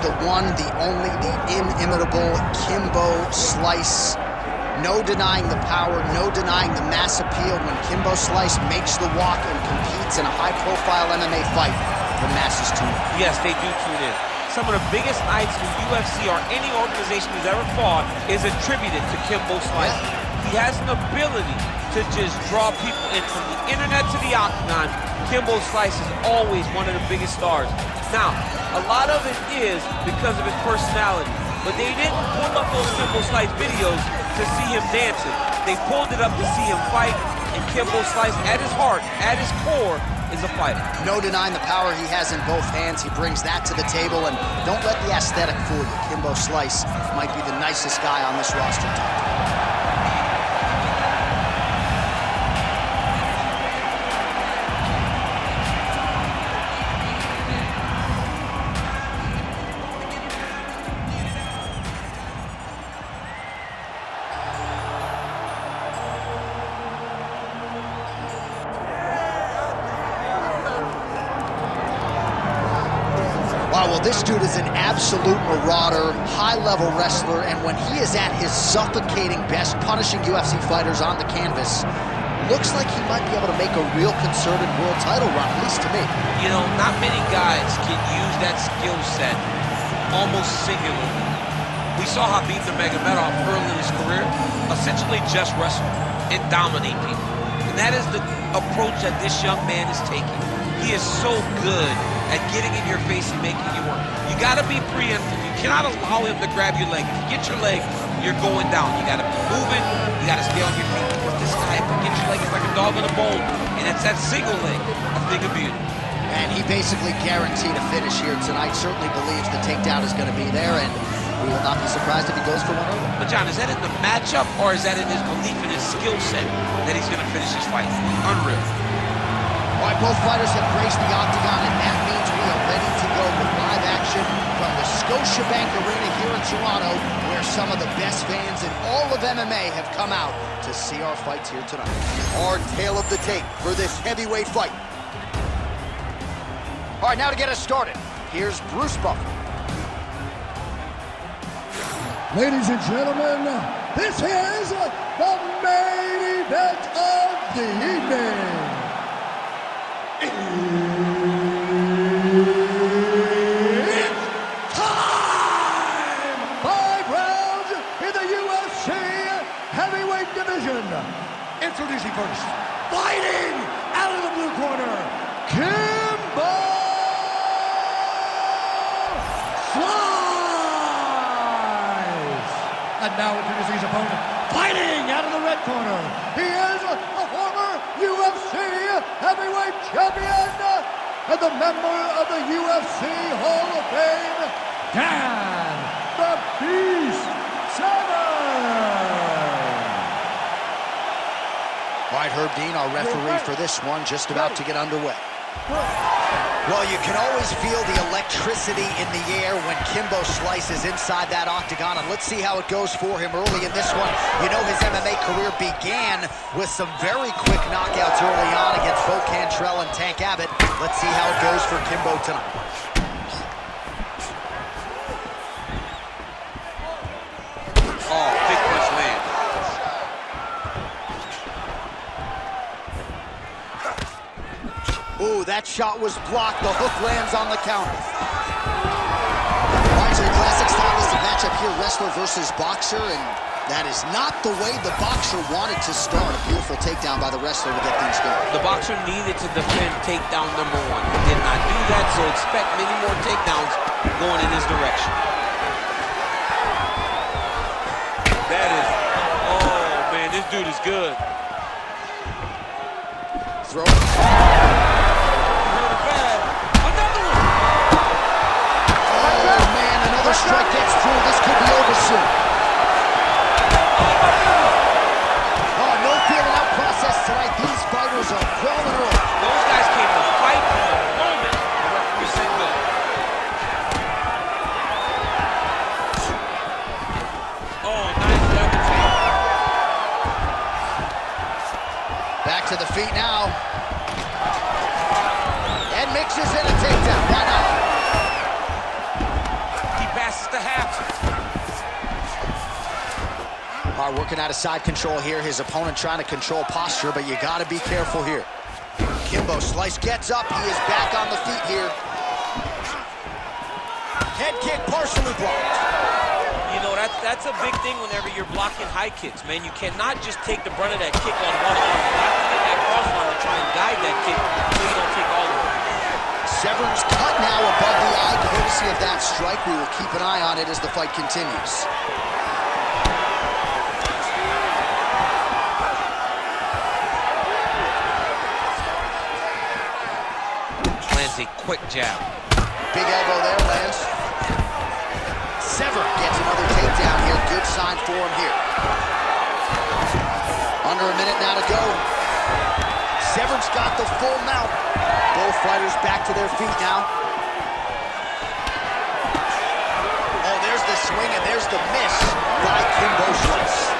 the one, the only, the inimitable Kimbo Slice. No denying the power, no denying the mass appeal. When Kimbo Slice makes the walk and competes in a high-profile MMA fight, the masses tune in. Yes, they do tune in. Some of the biggest nights in UFC or any organization he's ever fought is attributed to Kimbo Slice. Yeah. He has an ability to just draw people in from the internet to the octagon. Kimbo Slice is always one of the biggest stars. Now, a lot of it is because of his personality, but they didn't pull up those Kimbo Slice videos to see him dancing. They pulled it up to see him fight, and Kimbo Slice, at his heart, at his core, is a fighter. No denying the power he has in both hands. He brings that to the table, and don't let the aesthetic fool you. Kimbo Slice might be the nicest guy on this roster. Wow, well, this dude is an absolute marauder, high-level wrestler, and when he is at his suffocating best, punishing UFC fighters on the canvas, looks like he might be able to make a real concerted world title run, at least to me. You know, not many guys can use that skill set almost singularly. We saw Khabib Nurmagomedov early in his career essentially just wrestle and dominate people. And that is the approach that this young man is taking. He is so good at getting in your face and making you work. You gotta be preemptive. You cannot allow him to grab your leg. If you get your leg, you're going down. You gotta be moving, you gotta stay on your feet. But this guy, if you get your leg, it's like a dog in a bone. And it's that single leg, a thing of beauty. And he basically guaranteed a finish here tonight. Certainly believes the takedown is gonna be there, and we will not be surprised if he goes for one over. But John, is that in the matchup, or is that in his belief in his skill set that he's gonna finish his fight? Unreal. All right, both fighters have graced the octagon, and that means we are ready to go with live action from the Scotiabank Arena here in Toronto, where some of the best fans in all of MMA have come out to see our fights here tonight. Our tale of the tape for this heavyweight fight. All right, now to get us started, here's Bruce Buffer. Ladies and gentlemen, this is the main event of the evening. It's time! 5 rounds in the UFC heavyweight division. Introducing first, fighting out of the blue corner, Kimbo Slice. And now introducing his opponent, fighting out of the red corner, he is a former UFC heavyweight champion and the member of the UFC Hall of Fame, Dan the Beast Severn. All right, Herb Dean, our referee for this one, just about to get underway. Well, you can always feel the electricity in the air when Kimbo Slice is inside that octagon, and let's see how it goes for him early in this one. You know, his MMA career began with some very quick knockouts early on against Bo Cantrell and Tank Abbott. Let's see how it goes for Kimbo tonight. Oh, big punch land. Ooh, that shot was blocked. The hook lands on the counter. All right, so the classic stylistic matchup here, wrestler versus boxer, and that is not the way the boxer wanted to start. A beautiful takedown by the wrestler to get things going. The boxer needed to defend takedown number 1. He did not do that, so expect many more takedowns going in his direction. That is, oh man, this dude is good. Throw it. Strike gets through. This could be over soon. Oh, no feeling out process tonight. These fighters are crawling early. Those guys came to fight for the moment. The referee said go. Oh, nice levitate. Back to the feet now. And mixes in a takedown. Why not? All right, working out of side control here. His opponent trying to control posture, but you got to be careful here. Kimbo slice gets up. He is back on the feet here. Head kick partially blocked. You know, that's a big thing whenever you're blocking high kicks, man. You cannot just take the brunt of that kick on one arm. You have to get that cross arm to try and guide that kick so you don't take all of it. Severn's cut now above the eye, courtesy of that strike. We will keep an eye on it as the fight continues. Lands a quick jab. Big elbow there, lands. Severn gets another takedown here. Good sign for him here. Under a minute now to go. Severn's got the full mount. Both fighters back to their feet now. Oh, there's the swing and there's the miss by Kimbo Slice.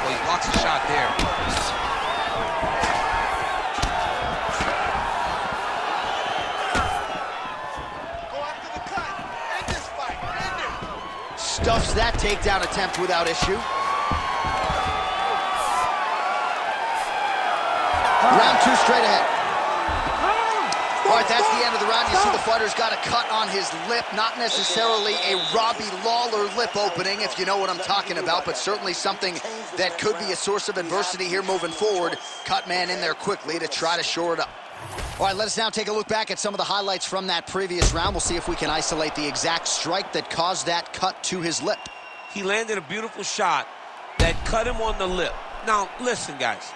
Well, he blocks a shot there. Stuffs that takedown attempt without issue. Round two straight ahead. All right, that's the end of the round. You see the fighter's got a cut on his lip. Not necessarily a Robbie Lawler lip opening, if you know what I'm talking about, but certainly something that could be a source of adversity here moving forward. Cut man in there quickly to try to shore it up. All right, let us now take a look back at some of the highlights from that previous round. We'll see if we can isolate the exact strike that caused that cut to his lip. He landed a beautiful shot that cut him on the lip. Now, listen, guys.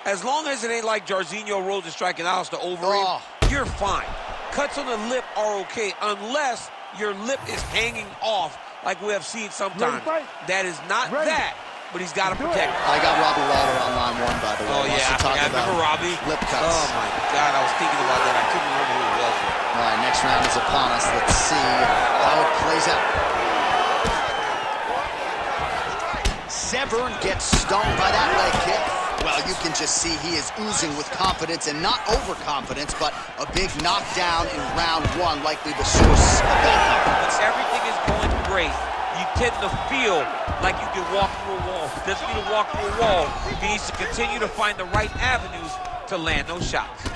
As long as it ain't like Jairzinho Rose is striking Alistair Overeem, you're fine. Cuts on the lip are okay unless your lip is hanging off like we have seen sometimes. That is not that, but he's got to protect it. I got Robbie Lawler on line one, by the way. Oh, yeah, I remember Robbie. Lip cuts. Oh, my God, I was thinking about that. I couldn't remember who it was. All right, next round is upon us. Let's see how it plays out. Severn gets stung by that leg kick. Well, you can just see he is oozing with confidence, and not overconfidence, but a big knockdown in round one, likely the source of that power. When everything is going great, you tend to feel like you can walk through a wall. He doesn't need to walk through a wall. He needs to continue to find the right avenues to land those shots.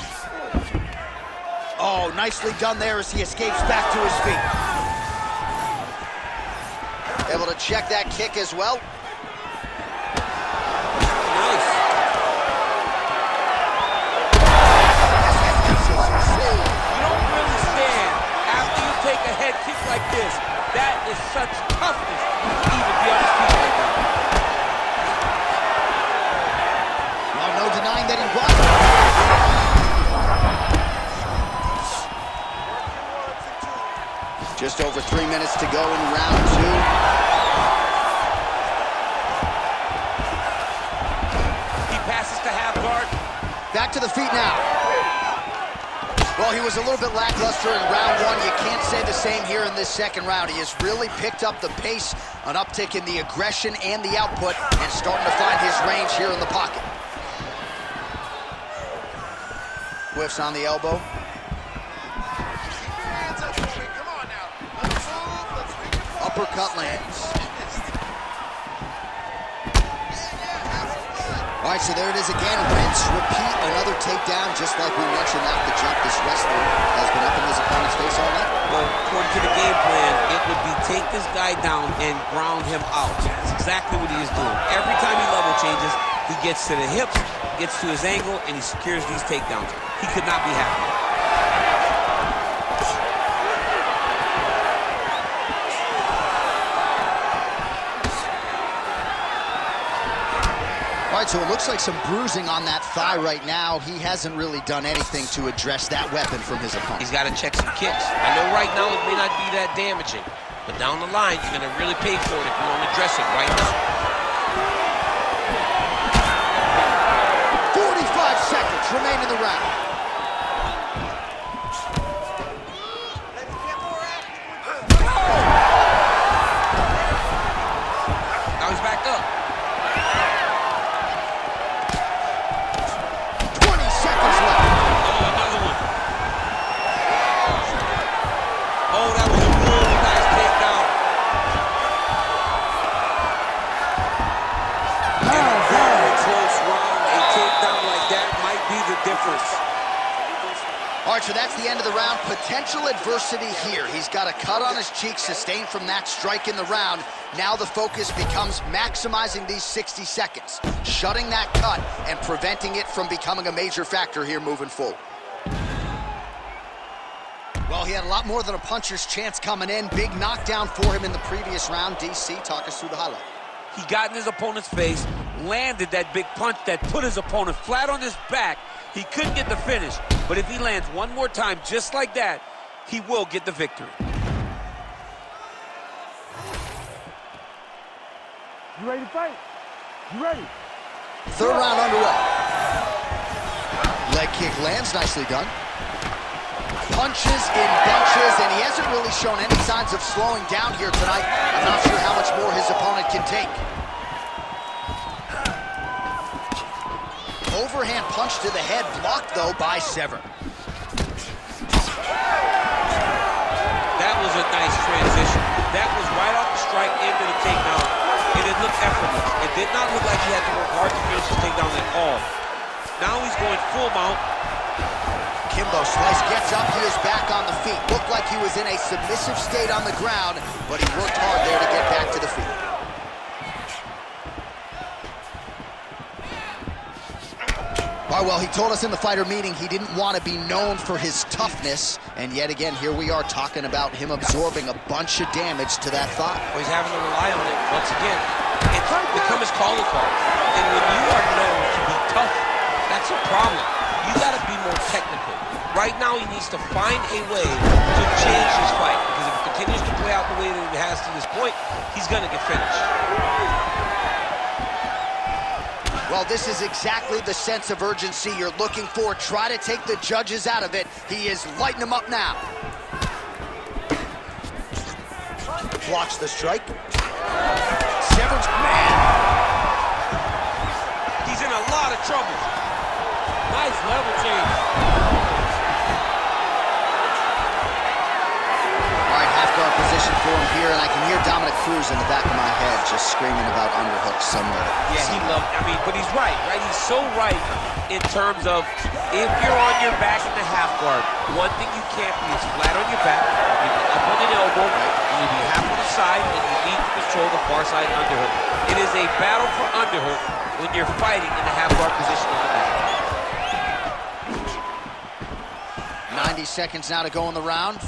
Oh, nicely done there as he escapes back to his feet. Able to check that kick as well. Take a head kick like this. That is such toughness to even be on his feet like that. Well, no denying that he won. Just over 3 minutes to go in round two. He passes to half guard. Back to the feet now. Well, he was a little bit lackluster in round one. You can't say the same here in this second round. He has really picked up the pace, an uptick in the aggression and the output, and starting to find his range here in the pocket. Whiffs on the elbow. Uppercut lands. All right, so there it is again. Rinse, repeat, another takedown, just like we mentioned off the jump. This wrestler has been up in his opponent's face all night. Well, according to the game plan, it would be take this guy down and ground him out. That's exactly what he is doing. Every time he level changes, he gets to the hips, gets to his angle, and he secures these takedowns. He could not be happy. All right, so it looks like some bruising on that thigh right now. He hasn't really done anything to address that weapon from his opponent. He's got to check some kicks. I know right now it may not be that damaging, but down the line, you're going to really pay for it if you don't address it right now. 45 seconds remain in the round. Now he's back up. so that's the end of the round. Potential adversity here. He's got a cut on his cheek sustained from that strike in the round. Now the focus becomes maximizing these 60 seconds, shutting that cut and preventing it from becoming a major factor here moving forward. Well, he had a lot more than a puncher's chance coming in. Big knockdown for him in the previous round. DC, talk us through the highlight. He got in his opponent's face, landed that big punch that put his opponent flat on his back. He couldn't get the finish, but if he lands one more time just like that, he will get the victory. You ready to fight? You ready? Third round underway. Leg kick lands, nicely done. Punches in bunches, and he hasn't really shown any signs of slowing down here tonight. I'm not sure how much more his opponent can take. Overhand punch to the head, blocked though by Severn. That was a nice transition. That was right off the strike into the takedown, and it looked effortless. It did not look like he had to work hard to finish his takedown at all. Now he's going full mount. Kimbo slice gets up, he is back on the feet. Looked like he was in a submissive state on the ground, but he worked hard there to get back to the feet. All right, well, he told us in the fighter meeting he didn't want to be known for his toughness, and yet again, here we are talking about him absorbing a bunch of damage to that thigh. Well, he's having to rely on it once again. It's become his calling card. And when you are known to be tough, that's a problem. You got to be more technical. Right now, he needs to find a way to change his fight, because if it continues to play out the way that it has to this point, he's going to get finished. Well, this is exactly the sense of urgency you're looking for. Try to take the judges out of it. He is lighting them up now. Blocks the strike. Severn's man. He's in a lot of trouble. Nice level change. All right, half guard position for him here, and I can hear Dominic Cruz in the back of my head just screaming about underhooks somewhere. Yeah, he loved, but he's right? He's so right in terms of if you're on your back in the half guard, one thing you can't be is flat on your back, you be up on an elbow, you need to be half on the side, and you need to control the far side underhook. It is a battle for underhook when you're fighting in the half guard position on the back. 90 seconds now to go in the round.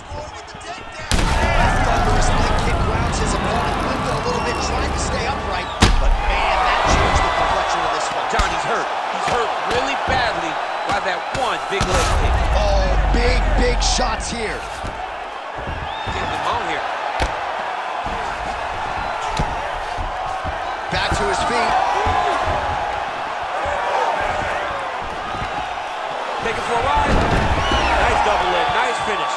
Thunderous leg kick grounds his opponent, lifted a little bit, trying to stay upright, but man, that changed the complexion of this fight. John, he's hurt. He's hurt really badly by that one big leg kick. Oh, big shots here. Getting him out here. Back to his feet. Take it for a ride. Nice double leg, nice finish.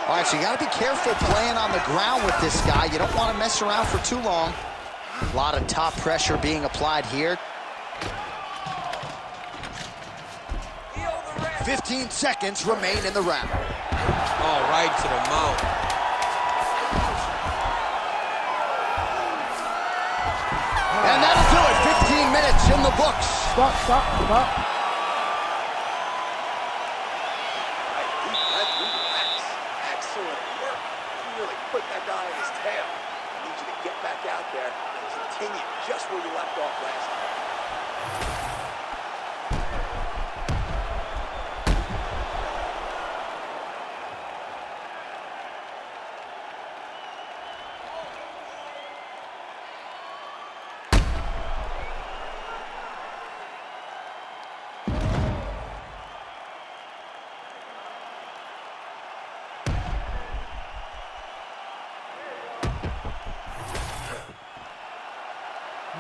All right, so you got to be careful playing on the ground with this guy. You don't want to mess around for too long. A lot of top pressure being applied here. 15 seconds remain in the round. Oh, right to the mouth. And that'll do it. 15 minutes in the books. Stop. Excellent work. You really put that guy in his tail. I need you to get back out there and continue just where you left off last time.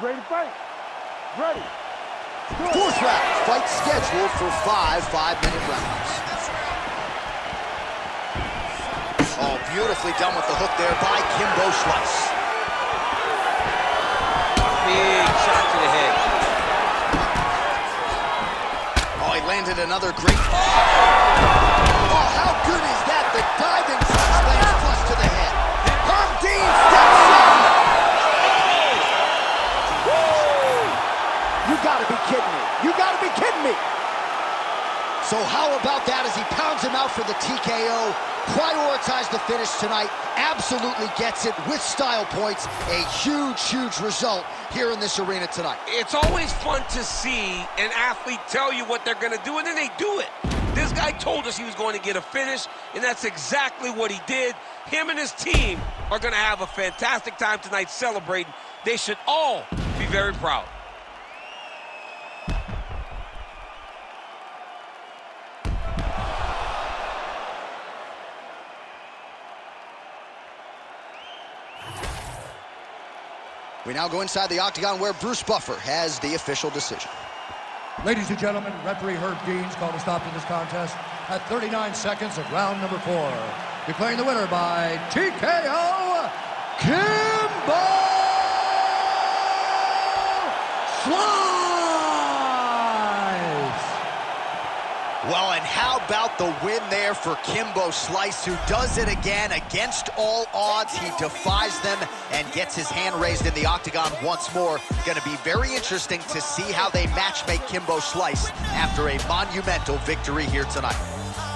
Ready to fight? Ready. Fourth round. Fight scheduled for 5 5-minute rounds. Oh, beautifully done with the hook there by Kimbo Slice. Big shot to the head. Oh, he landed another great... Oh, how good is that? The diving punch lands flush to the head. Herb Dean steps in. You gotta be kidding me. You gotta be kidding me. for the TKO. Prioritized the finish tonight. Absolutely gets it with style points. A huge, huge result here in this arena tonight. It's always fun to see an athlete tell you what they're going to do, and then they do it. This guy told us he was going to get a finish, and that's exactly what he did. Him and his team are going to have a fantastic time tonight celebrating. They should all be very proud. We now go inside the octagon where Bruce Buffer has the official decision. Ladies and gentlemen, referee Herb Deans called a stop to this contest at 39 seconds of round number 4. Declaring the winner by TKO, Kimbo Slice! Well, and how about the win there for Kimbo Slice, who does it again against all odds. He defies them and gets his hand raised in the octagon once more. Going to be very interesting to see how they match make Kimbo Slice after a monumental victory here tonight.